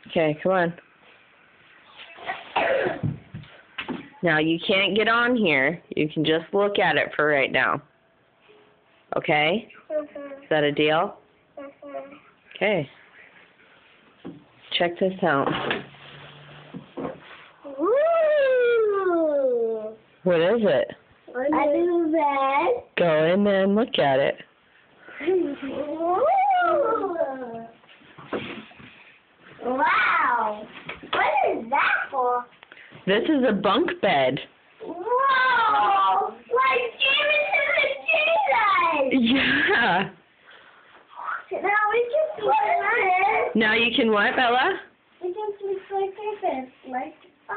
Okay, come on. Now, you can't get on here. You can just look at it for right now. Okay? Is that a deal? Okay. Check this out. Ooh. What is it? A new bed. Go in there and look at it. Ooh. Wow. What is that for? This is a bunk bed. Whoa! Like James and the Jesus! Yeah. Now we can sleep like this. Now you can what, Bella? We can sleep like this. Like, why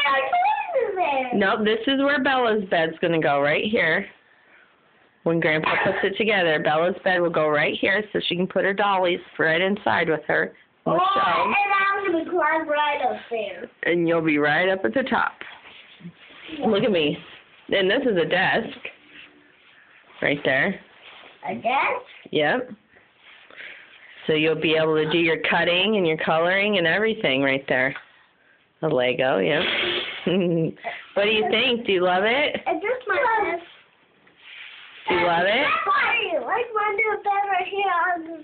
are you there? Nope, this is where Bella's bed's going to go, right here. When Grandpa puts it together, Bella's bed will go right here so she can put her dollies right inside with her. Oh, and I'm going to climb right up there. And you'll be right up at the top. Yeah. Look at me. And this is a desk. Right there. A desk? Yep. So you'll be able to do your cutting and your coloring and everything right there. A Lego, yep. What do you think? Do you love it? It's just my desk. Do you love it? Like my new bed right here. And look,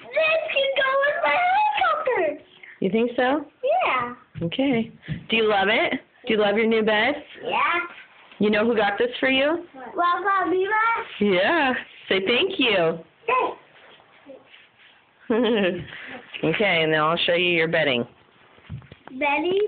this can go in my helicopter. You think so? Yeah. Okay. Do you love it? Do you love your new bed? Yeah. You know who got this for you? Welcome, Viva. Yeah. Say thank you. Thanks. Okay, and then I'll show you your bedding. Betty.